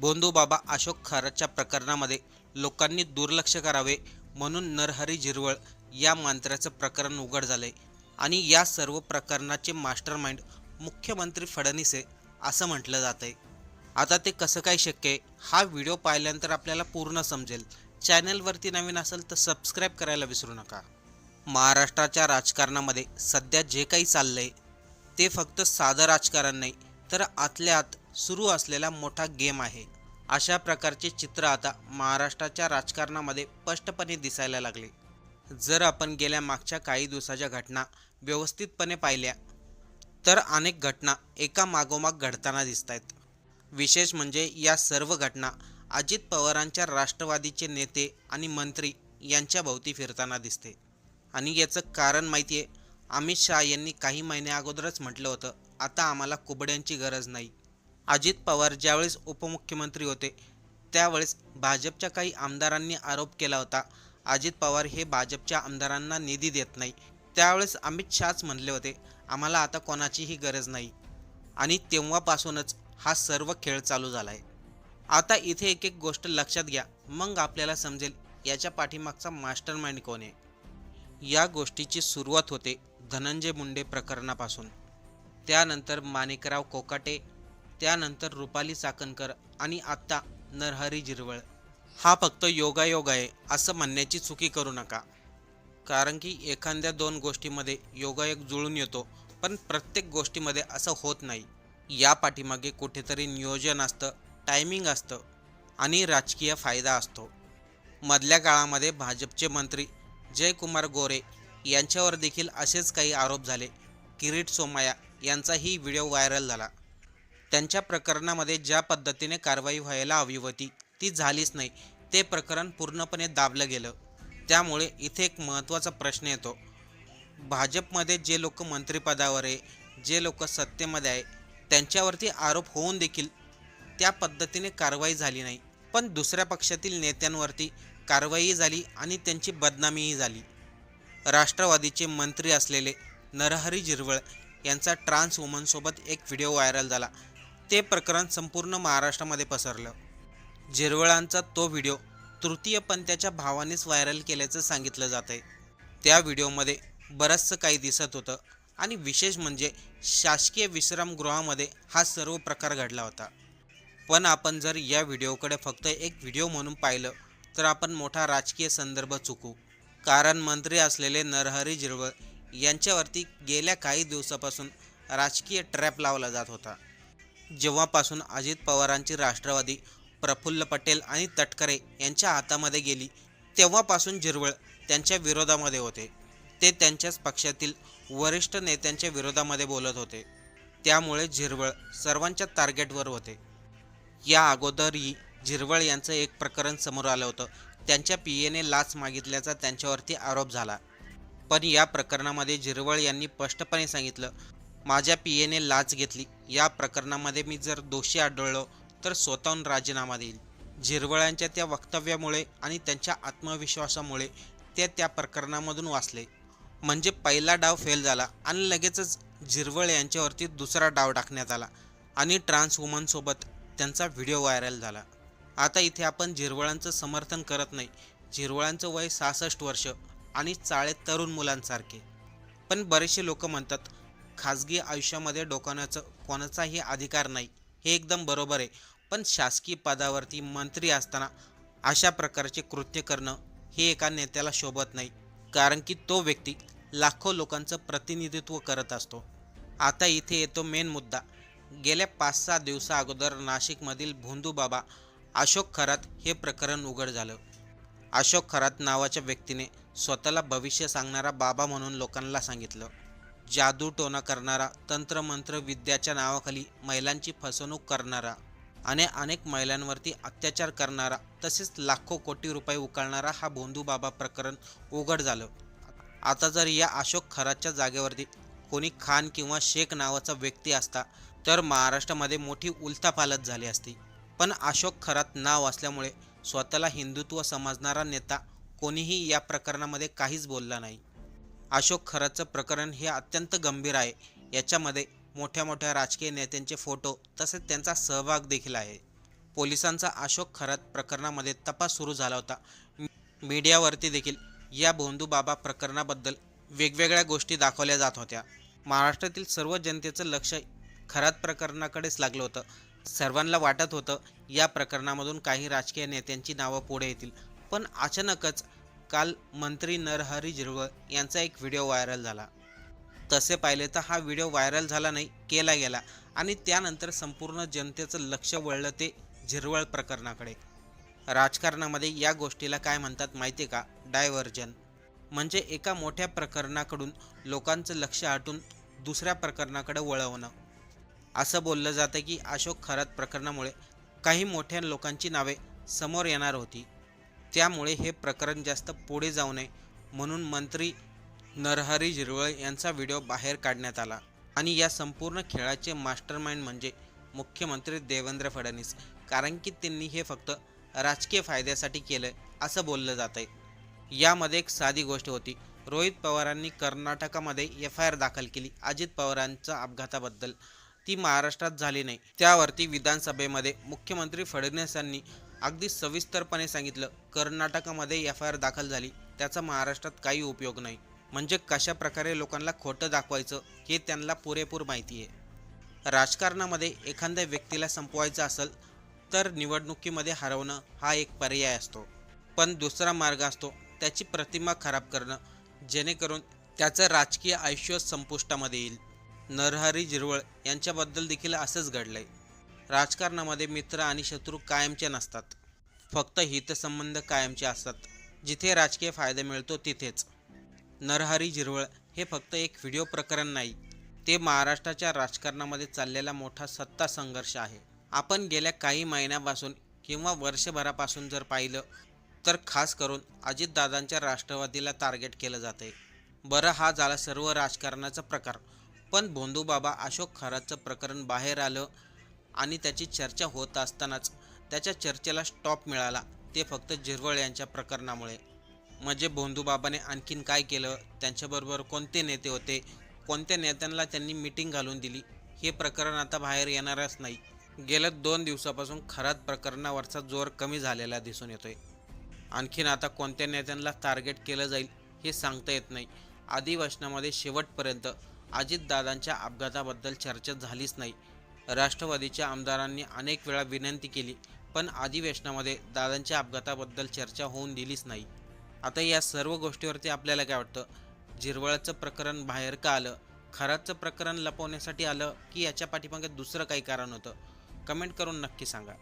भोंदूबाबा अशोक खरातच्या प्रकरणामध्ये लोकांनी दुर्लक्ष करावे म्हणून नरहरी झिरवळ या मंत्र्याचं प्रकरण उघड झाले आणि या सर्व प्रकरणाचे मास्टरमाइंड मुख्यमंत्री फडणवीस आहे असं म्हटलं जात आहे. आता ते कसं काय शक्य आहे हा व्हिडिओ पाहिल्यानंतर आपल्याला पूर्ण समजेल. चॅनलवरती नवीन असेल तर सबस्क्राईब करायला विसरू नका. महाराष्ट्राच्या राजकारणामध्ये सध्या जे काही चाललंय ते फक्त साधं राजकारण नाही तर आतल्या आत सुरू असलेला मोठा गेम आहे. अशा प्रकारचे चित्र आता महाराष्ट्राच्या राजकारणामध्ये स्पष्टपणे दिसायला लागले. जर आपण गेल्या मागच्या काही दिवसाच्या घटना व्यवस्थितपणे पाहिल्या तर अनेक घटना एका मागोमाग घडताना दिसत आहेत. विशेष म्हणजे या सर्व घटना अजित पवारांच्या राष्ट्रवादीचे नेते आणि मंत्री यांच्या भोवती फिरताना दिसते. आणि याचं कारण माहिती आहे. अमित शहा यांनी काही महिन्या अगोदरच म्हटलं होतं, आता आम्हाला कुबड्यांची गरज नाही. अजित पवार ज्यावेळेस उपमुख्यमंत्री होते त्यावेळेस भाजपच्या काही आमदारांनी आरोप केला होता, अजित पवार हे भाजपच्या आमदारांना निधी देत नाही. त्यावेळेस अमित शहाच म्हणले होते, आम्हाला आता कोणाचीही गरज नाही. आणि तेव्हापासूनच हा सर्व खेळ चालू झाला आहे. आता इथे एक एक गोष्ट लक्षात घ्या, मग आपल्याला समजेल याच्या पाठीमागचा मास्टरमाइंड कोण आहे. या गोष्टीची सुरुवात होते धनंजय मुंडे प्रकरणापासून, त्यानंतर माणिकराव कोकाटे, त्यानंतर रुपाली चाकणकर आणि आत्ता नरहरी झिरवळ. हा फक्त योगायोग आहे असं म्हणण्याची चुकी करू नका, कारण की एखाद्या दोन गोष्टीमध्ये योगायोग जुळून येतो, पण प्रत्येक गोष्टीमध्ये असं होत नाही. या पाठीमागे कुठेतरी नियोजन असतं, टायमिंग असतं आणि राजकीय फायदा असतो. मधल्या काळामध्ये भाजपचे मंत्री जयकुमार गोरे यांच्यावर देखील असेच काही आरोप झाले. किरीट सोमय्या यांचाही व्हिडिओ व्हायरल झाला. त्यांच्या प्रकरणामध्ये ज्या पद्धतीने कारवाई व्हायला हवी होती ती झालीच नाही. ते प्रकरण पूर्णपणे दाबलं गेलं. त्यामुळे इथे एक महत्त्वाचा प्रश्न येतो. भाजपमध्ये जे लोक मंत्रिपदावर आहे, जे लोक सत्तेमध्ये आहे, त्यांच्यावरती आरोप होऊन देखील त्या पद्धतीने कारवाई झाली नाही, पण दुसऱ्या पक्षातील नेत्यांवरती कारवाई झाली आणि त्यांची बदनामीही झाली. राष्ट्रवादीचे मंत्री असलेले नरहरी झिरवळ यांचा ट्रान्स वुमनसोबत एक व्हिडिओ व्हायरल झाला. ते प्रकरण संपूर्ण महाराष्ट्रामध्ये पसरलं. झिरवळांचा तो व्हिडिओ तृतीय पंथाच्या भावानेच व्हायरल केल्याचं सांगितलं जात आहे. त्या व्हिडिओमध्ये बरंचसं काही दिसत होतं आणि विशेष म्हणजे शासकीय विश्रामगृहामध्ये हा सर्व प्रकार घडला होता. पण आपण जर या व्हिडिओकडे फक्त एक व्हिडिओ म्हणून पाहिलं तर आपण मोठा राजकीय संदर्भ चुकू. कारण मंत्री असलेले नरहरी झिरवळ यांच्यावरती गेल्या काही दिवसापासून राजकीय ट्रॅप लावला जात होता. जेव्हापासून अजित पवारांची राष्ट्रवादी प्रफुल्ल पटेल आणि तटकरे यांच्या हातामध्ये गेली तेव्हापासून झिरवळ त्यांच्या विरोधामध्ये होते. ते त्यांच्याच पक्षातील वरिष्ठ नेत्यांच्या विरोधामध्ये बोलत होते. त्यामुळे झिरवळ सर्वांच्या टार्गेटवर होते. या अगोदरही झिरवळ यांचं एक प्रकरण समोर आलं होतं. त्यांच्या पीएने लाच मागितल्याचा त्यांच्यावरती आरोप झाला. पण या प्रकरणामध्ये झिरवळ यांनी स्पष्टपणे सांगितलं, माझ्या पीएने लाच घेतली. या प्रकरणामध्ये मी जर दोषी आढळलो तर स्वतःहून राजीनामा देईल. झिरवळांच्या त्या वक्तव्यामुळे आणि त्यांच्या आत्मविश्वासामुळे ते त्या प्रकरणामधून वाचले. म्हणजे पहिला डाव फेल झाला आणि लगेचच झिरवळ यांच्यावरती दुसरा डाव टाकण्यात आला आणि ट्रान्स वुमनसोबत त्यांचा व्हिडिओ व्हायरल झाला. आता इथे आपण झिरवळांचं समर्थन करत नाही. झिरवळांचं वय 66 वर्ष आणि चाळे तरुण मुलांसारखे. पण बरेचसे लोक म्हणतात खाजगी आयुष्यामध्ये डोकावण्याचा कोणाचाही अधिकार नाही. हे एकदम बरोबर आहे, पण शासकीय पदावरती मंत्री असताना अशा प्रकारचे कृत्य करणं हे एका नेत्याला शोभत नाही, कारण की तो व्यक्ती लाखो लोकांचं प्रतिनिधित्व करत असतो. आता इथे येतो मेन मुद्दा. गेल्या 5-6 दिवसा अगोदर नाशिकमधील भोंदूबाबा अशोक खरात हे प्रकरण उघड झालं. अशोक खरात नावाच्या व्यक्तीने स्वतःला भविष्य सांगणारा बाबा म्हणून लोकांना सांगितलं. जादू टोना करणारा, तंत्रमंत्र विद्याच्या नावाखाली महिलांची फसवणूक करणारा आणि अनेक महिलांवरती अत्याचार करणारा, तसेच लाखो कोटी रुपये उकळणारा हा भोंदूबाबा प्रकरण उघड झालं. आता जर या अशोक खरातच्या जागेवरती कोणी खान किंवा शेख नावाचा व्यक्ती असता तर महाराष्ट्रामध्ये मोठी उलथापालथ झाली असती. पण अशोक खरात नाव असल्यामुळे स्वतःला हिंदुत्व समजणारा नेता कोणीही या प्रकरणामध्ये काहीच बोलला नाही. अशोक खरातचं प्रकरण हे अत्यंत गंभीर आहे. याच्यामध्ये मोठ्या मोठ्या राजकीय नेत्यांचे फोटो तसेच त्यांचा सहभाग देखील आहे. पोलिसांचा अशोक खरात प्रकरणामध्ये तपास सुरू झाला होता. मीडियावरती देखील या भोंदूबाबा प्रकरणाबद्दल वेगवेगळ्या गोष्टी दाखवल्या जात होत्या. महाराष्ट्रातील सर्व जनतेचं लक्ष खरात प्रकरणाकडेच लागलं होतं. सर्वांना वाटत होतं या प्रकरणामधून काही राजकीय नेत्यांची नावं पुढे येतील. पण अचानकच काल मंत्री नरहरी झिरवळ यांचा एक व्हिडिओ व्हायरल झाला. तसे पाहिले तर हा व्हिडिओ व्हायरल झाला नाही, केला गेला आणि त्यानंतर संपूर्ण जनतेचं लक्ष वळलं ते झिरवळ प्रकरणाकडे. राजकारणामध्ये या गोष्टीला काय म्हणतात माहिती आहे का? डायव्हर्जन. म्हणजे एका मोठ्या प्रकरणाकडून लोकांचं लक्ष हटून दुसऱ्या प्रकरणाकडे वळवणं. असं बोललं जातं की अशोक खरात प्रकरणामुळे काही मोठ्या लोकांची नावे समोर येणार होती. त्यामुळे हे प्रकरण जास्त पुढे जाऊ नये म्हणून मंत्री नरहरी झिरवळ यांचा व्हिडिओ बाहेर काढण्यात आला. आणि या संपूर्ण खेळाचे मास्टरमाइंड म्हणजे मुख्यमंत्री देवेंद्र फडणवीस. कारण की त्यांनी हे फक्त राजकीय फायद्यासाठी केलं असं बोललं जात आहे. यामध्ये एक साधी गोष्ट होती. रोहित पवारांनी कर्नाटकामध्ये FIR दाखल केली अजित पवारांच्या अपघाताबद्दल. ती महाराष्ट्रात झाली नाही. त्यावरती विधानसभेमध्ये मुख्यमंत्री फडणवीसांनी अगदी सविस्तरपणे सांगितलं, कर्नाटकामध्ये FIR दाखल झाली, त्याचा महाराष्ट्रात काही उपयोग नाही. म्हणजे कशा प्रकारे लोकांना खोटं दाखवायचं हे त्यांना पुरेपूर माहिती आहे. राजकारणामध्ये एखाद्या व्यक्तीला संपवायचं असेल तर निवडणुकीमध्ये हरवणं हा एक पर्याय असतो. पण दुसरा मार्ग असतो त्याची प्रतिमा खराब करणं, जेणेकरून त्याचं राजकीय आयुष्य संपुष्टामध्ये येईल. नरहरी झिरवळ यांच्याबद्दल देखील असंच घडलंय. राजकारणामध्ये मित्र आणि शत्रू कायमचे नसतात, फक्त हितसंबंध कायमचे असतात. जिथे राजकीय फायदा मिळतो तिथेच. नरहरी झिरवळ हे फक्त एक व्हिडिओ प्रकरण नाही, ते महाराष्ट्राच्या राजकारणामध्ये चाललेला मोठा सत्ता संघर्ष आहे. आपण गेल्या काही महिन्यापासून किंवा वर्षभरापासून जर पाहिलं तर खास करून अजितदादांच्या राष्ट्रवादीला टार्गेट केलं जाते. बरं, हा झाला सर्व राजकारणाचा प्रकार. पण भोंदूबाबा अशोक खरातचं प्रकरण बाहेर आलं आणि त्याची चर्चा होत असतानाच त्याच्या चर्चेला स्टॉप मिळाला, ते फक्त झिरवळ यांच्या प्रकरणामुळे. म्हणजे भोंदूबाबाने आणखीन काय केलं, त्यांच्याबरोबर कोणते नेते होते, कोणत्या नेत्यांना त्यांनी मीटिंग घालून दिली, हे प्रकरण आता बाहेर येणारच नाही. गेल्या 2 दिवसापासून खरात प्रकरणावरचा जोर कमी झालेला दिसून येतोय. आणखीन आता कोणत्या नेत्यांना टार्गेट केलं जाईल हे सांगता येत नाही. अधिवेशनामध्ये शेवटपर्यंत अजितदादांच्या अपघाताबद्दल चर्चा झालीच नाही. राष्ट्रवादीच्या आमदारांनी अनेक वेळा विनंती केली, पण अधिवेशनामध्ये दादांच्या अपघाताबद्दल चर्चा होऊन दिलीच नाही. आता या सर्व गोष्टीवरती आपल्याला काय वाटतं? झिरवळचं प्रकरण बाहेर का आलं? खरातचं प्रकरण लपवण्यासाठी आलं की याच्या पाठीमागे दुसरं काही कारण होतं? कमेंट करून नक्की सांगा.